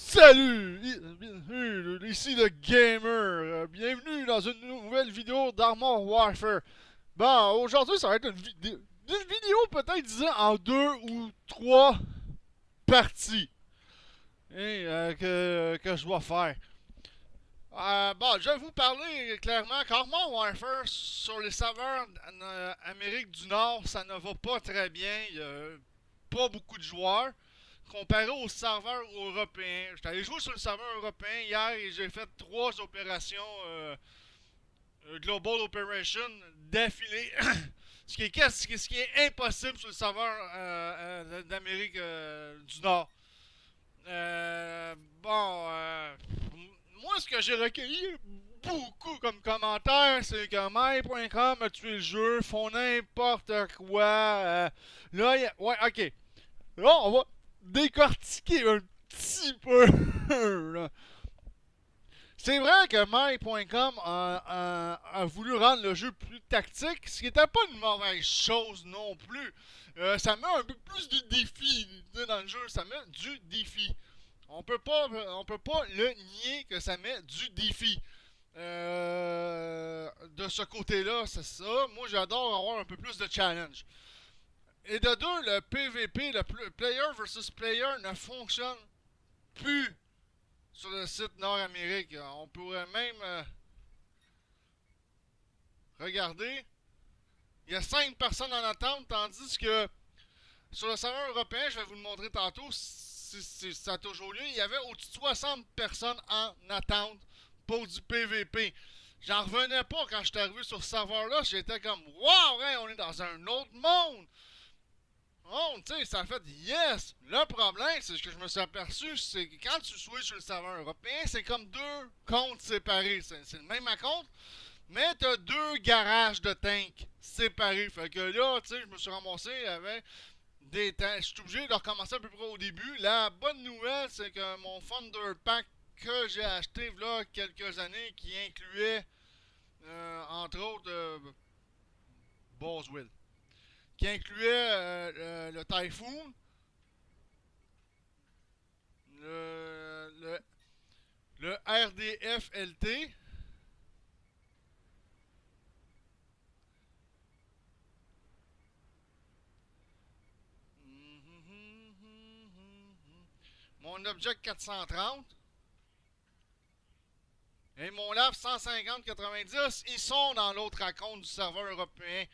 Salut! Ici le gamer. Bienvenue dans une nouvelle vidéo d'Armor Warfare. Bon, aujourd'hui, ça va être une vidéo peut-être, disons, en deux ou trois parties que je dois faire. Bon, je vais vous parler clairement qu'Armor Warfare sur les serveurs en Amérique du Nord, ça ne va pas très bien. Il y a pas beaucoup de joueurs comparé aux serveurs européens. J'étais allé jouer sur le serveur européen hier et j'ai fait trois opérations Global Operation d'affilée. Ce qui est impossible sur le serveur d'Amérique du Nord. Moi, ce que j'ai recueilli beaucoup comme commentaires, c'est que My.com a tué le jeu, font n'importe quoi. Ouais, ok. Là, on va décortiquer un petit peu. C'est vrai que My.com a voulu rendre le jeu plus tactique, ce qui n'était pas une mauvaise chose non plus. Ça met un peu plus de défi dans le jeu, ça met du défi. On peut pas le nier que ça met du défi. De ce côté-là, c'est ça. Moi, j'adore avoir un peu plus de challenge. Et de deux, le PVP, le player versus player, ne fonctionne plus sur le site Nord-Amérique. On pourrait même regarder. Il y a 5 personnes en attente, tandis que sur le serveur européen, je vais vous le montrer tantôt, si ça a toujours lieu, il y avait au-dessus de 60 personnes en attente pour du PVP. J'en revenais pas quand je suis arrivé sur ce serveur-là. J'étais comme, wow, hein, on est dans un autre monde. Oh, tu sais, ça a fait yes! Le problème, c'est ce que je me suis aperçu, c'est que quand tu switches sur le serveur européen, c'est comme deux comptes séparés. C'est le même compte, mais t'as deux garages de tanks séparés. Fait que là, tu sais, je me suis ramassé avec des tanks. Je suis obligé de recommencer à peu près au début. La bonne nouvelle, c'est que mon Thunder Pack que j'ai acheté là quelques années, qui incluait, entre autres, Boswell, qui incluait le Typhoon, le, le RDF-LT, mon Object 430 et mon LAV 150-90, ils sont dans l'autre raconte du serveur européen.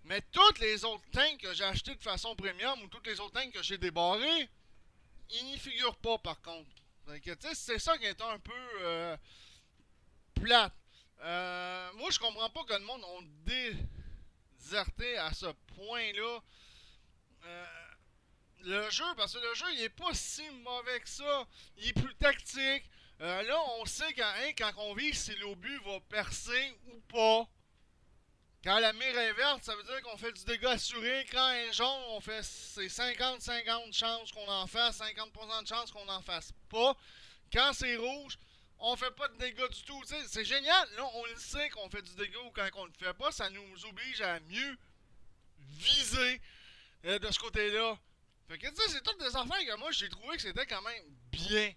Mais toutes les autres tanks que j'ai achetés de façon premium ou toutes les autres tanks que j'ai débarrés, ils n'y figurent pas par contre. C'est ça qui est un peu plate. Moi, je comprends pas que le monde ait déserté à ce point-là. Euh, le jeu, parce que le jeu, il est pas si mauvais que ça. Il est plus tactique. Là, on sait quand on vise si l'obus va percer ou pas. Quand la mire est verte, ça veut dire qu'on fait du dégât assuré. Quand elle est jaune, on fait c'est 50-50 chances qu'on en fasse, 50% de chances qu'on en fasse pas. Quand c'est rouge, on fait pas de dégâts du tout. C'est génial. Là, on le sait qu'on fait du dégât ou quand on le fait pas. Ça nous oblige à mieux viser de ce côté-là. Fait que tu sais, c'est toutes des affaires que moi j'ai trouvé que c'était quand même bien.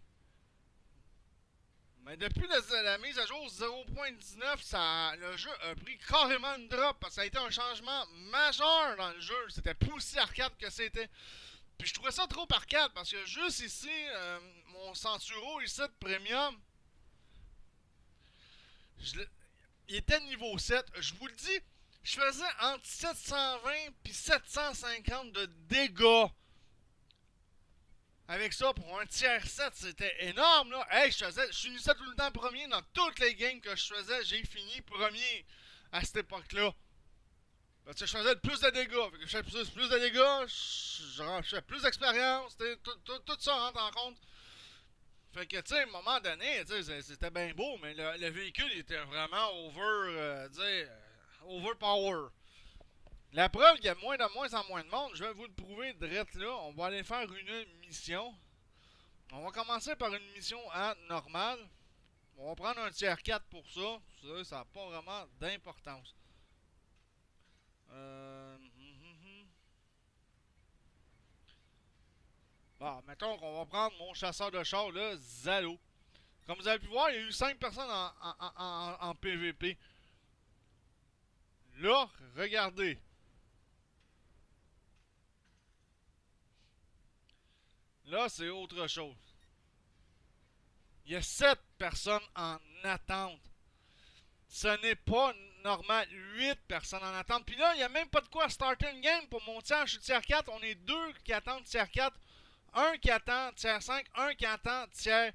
Mais depuis la mise à jour 0.19, le jeu a pris carrément une drop parce que ça a été un changement majeur dans le jeu. C'était plus aussi arcade que c'était. Puis je trouvais ça trop arcade parce que juste ici, mon Centuro ici de Premium, il était niveau 7. Je vous le dis, je faisais entre 720 et 750 de dégâts. Avec ça, pour un tiers 7, c'était énorme, là. Hey, je finissais tout le temps premier dans toutes les games que je faisais. J'ai fini premier à cette époque-là. Parce que je faisais plus de dégâts. Fait que je faisais plus de dégâts, je fais plus d'expérience. Tout ça rentre en compte. Fait que, tu sais, à un moment donné, c'était bien beau, mais le véhicule était vraiment overpower. La preuve qu'il y a de moins en moins de monde, je vais vous le prouver direct là. On va aller faire une mission. On va commencer par une mission à normale. On va prendre un tiers 4 pour ça. Ça n'a pas vraiment d'importance. Bon, mettons qu'on va prendre mon chasseur de char, là, Zalo. Comme vous avez pu voir, il y a eu 5 personnes en PVP. Là, regardez. Là, c'est autre chose. Il y a 7 personnes en attente. Ce n'est pas normal. 8 personnes en attente. Puis là, il n'y a même pas de quoi starter une game pour monter en tier 4. On est 2 qui attendent tier 4. Un qui attend tier 5. Un qui attend tier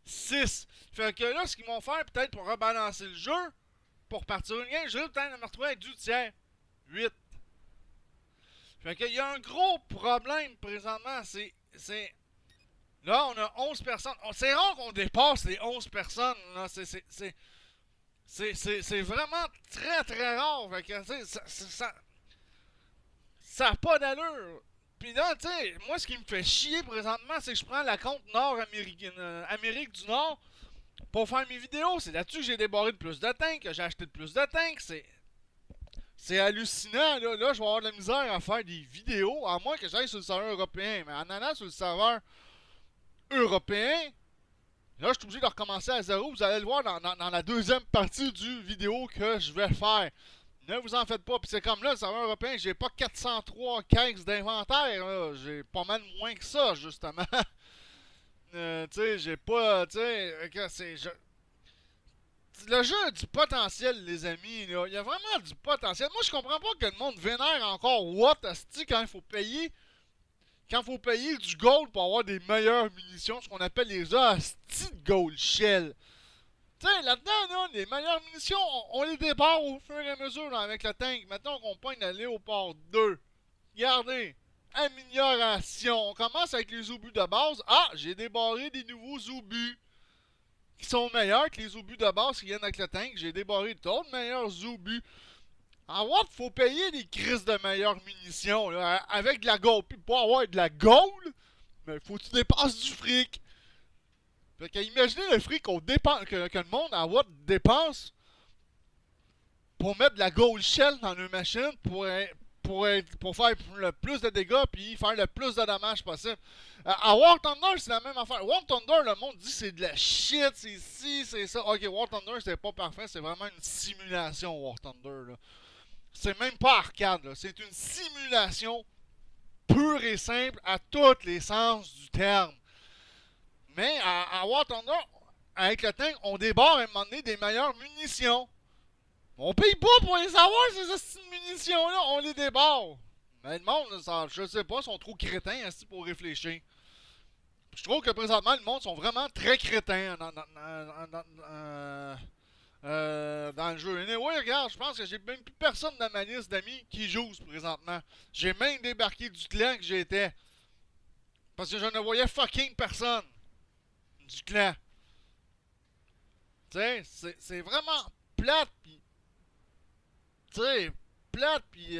6. Fait que là, ce qu'ils vont faire peut-être pour rebalancer le jeu, pour partir une game, je vais peut-être me retrouver avec du tiers 8. Fait qu'il y a un gros problème présentement. Là, on a 11 personnes. C'est rare qu'on dépasse les 11 personnes. C'est vraiment très très rare. Fait que, ça n'a pas d'allure. Puis là, tu sais, moi, ce qui me fait chier présentement, c'est que je prends la compte nord-américaine, Amérique du Nord, pour faire mes vidéos. C'est là-dessus que j'ai débarré de plus de tanks, que j'ai acheté de plus de tanks. C'est hallucinant, là. Là, je vais avoir de la misère à faire des vidéos, à moins que j'aille sur le serveur européen. Mais en allant sur le serveur européen, là, je suis obligé de recommencer à zéro. Vous allez le voir dans la deuxième partie du vidéo que je vais faire. Ne vous en faites pas. Puis c'est comme là, le serveur européen, j'ai pas 403 cases d'inventaire. J'ai pas mal moins que ça, justement. Tu sais, j'ai pas. Tu sais, le jeu a du potentiel, les amis. Là. Il y a vraiment du potentiel. Moi, je comprends pas que le monde vénère encore what, asti, quand il faut payer. Quand il faut payer du gold pour avoir des meilleures munitions, ce qu'on appelle les asti de gold shell. Tu sais, là-dedans, là, les meilleures munitions, on les débarre au fur et à mesure là, avec le tank. Maintenant qu'on pogne le Léopard 2. Regardez. Amélioration. On commence avec les obus de base. Ah, j'ai débarré des nouveaux obus qui sont meilleurs que les obus de base qui viennent avec le tank. J'ai débarré d'autres meilleurs obus. En what, faut payer des crises de meilleures munitions là, avec de la gold. Puis pour avoir de la gold, mais faut que tu dépasses du fric. Fait que imaginez le fric qu'on dépense, que le monde à Watt dépense pour mettre de la gold shell dans nos machines pour faire le plus de dégâts puis faire le plus de dommages possible. À War Thunder, c'est la même affaire. War Thunder, le monde dit c'est de la shit, c'est ci, c'est ça. Ok, War Thunder, c'est pas parfait, c'est vraiment une simulation, War Thunder. Là. C'est même pas arcade, là. C'est une simulation pure et simple à tous les sens du terme. Mais à War Thunder, avec le tank, on débarre à un moment donné des meilleures munitions. On paye pas pour les avoir, ces munitions-là, on les débarre. Mais le monde, ça, je sais pas, sont trop crétins ainsi pour réfléchir. Je trouve que présentement, le monde sont vraiment très crétins dans le jeu. Et oui, regarde, je pense que j'ai même plus personne dans ma liste d'amis qui joue présentement. J'ai même débarqué du clan que j'étais. Parce que je ne voyais fucking personne du clan. Tu sais, c'est vraiment plate, pis. Tu sais, plate, pis.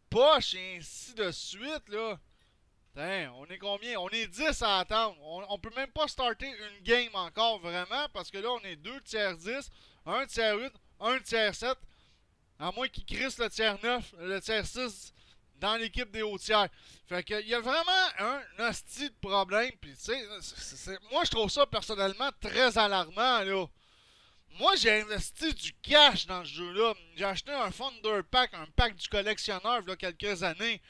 Poche, et ainsi de suite, là. Tain, on est combien? On est 10 à attendre. On peut même pas starter une game encore, vraiment, parce que là, on est 2 tiers 10, 1 tiers 8, 1 tiers 7. À moins qu'ils crissent le tiers 9, le tiers 6 dans l'équipe des hauts tiers. Fait que, il y a vraiment un hostie de problème. Puis, tu sais, moi, je trouve ça personnellement très alarmant, là. Moi, j'ai investi du cash dans ce jeu-là. J'ai acheté un Thunder Pack, un pack du collectionneur, il y a quelques années,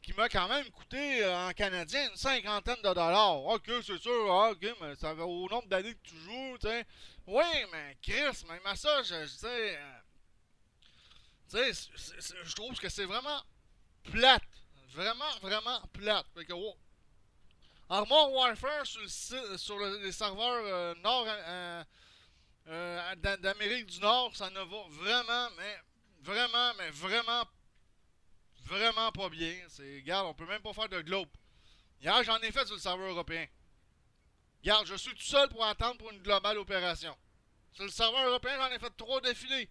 qui m'a quand même coûté en canadien une cinquantaine de dollars. Ok, c'est sûr, ok, mais ça va au nombre d'années que tu joues, tu sais. Oui, mais Chris, même à ça, je sais. Tu sais, je trouve que c'est vraiment plate. Vraiment, vraiment plate. Fait que, wow. Armor Warfare sur les serveurs nord d'Amérique du Nord, ça ne va vraiment pas bien. Regarde, on peut même pas faire de globe. Hier, j'en ai fait sur le serveur européen. Regarde, je suis tout seul pour attendre pour une globale opération. Sur le serveur européen, j'en ai fait 3 défilés.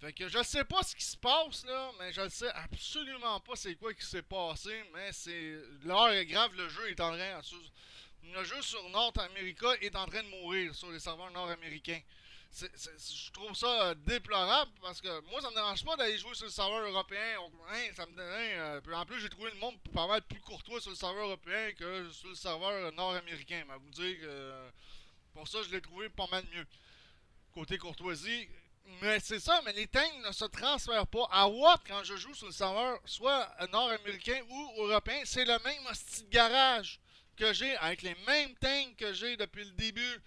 Fait que je sais pas ce qui se passe là, mais je sais absolument pas c'est quoi qui s'est passé, mais c'est. L'heure est grave, le jeu est en train. Le jeu sur North America est en train de mourir sur les serveurs nord-américains. Je trouve ça déplorable parce que moi, ça me dérange pas d'aller jouer sur le serveur européen. Hein, ça me puis en plus, j'ai trouvé le monde pas mal plus courtois sur le serveur européen que sur le serveur nord-américain. Mais à vous dire que pour ça, je l'ai trouvé pas mal mieux. Côté courtoisie. Mais c'est ça, mais les tanks ne se transfèrent pas. À Watt, quand je joue sur le serveur, soit nord-américain ou européen, c'est le même hostie de garage que j'ai, avec les mêmes tanks que j'ai depuis le début.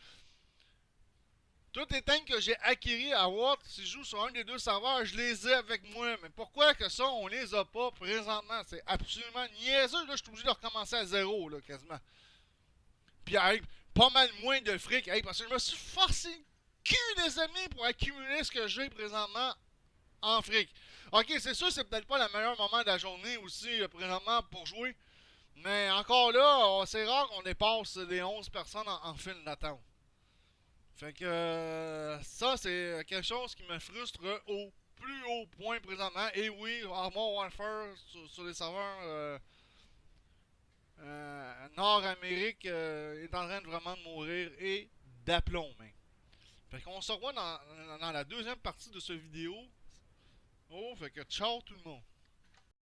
Tous les tanks que j'ai acquis à Watt, si je joue sur un des deux serveurs, je les ai avec moi. Mais pourquoi que ça, on les a pas présentement? C'est absolument niaiseux. Là, je suis obligé de recommencer à zéro, là, quasiment. Puis avec pas mal moins de fric. Hey, parce que je me suis forcé le cul, des amis, pour accumuler ce que j'ai présentement en fric. Ok, c'est sûr, c'est peut-être pas le meilleur moment de la journée aussi, présentement, pour jouer. Mais encore là, c'est rare qu'on dépasse les 11 personnes en file d'attente. Fait que ça, c'est quelque chose qui me frustre au plus haut point présentement. Et oui, Armor Warfare sur les serveurs Nord-Amérique est en train de vraiment de mourir et d'aplomb, man. Fait qu'on se revoit dans la deuxième partie de cette vidéo. Oh, fait que ciao tout le monde.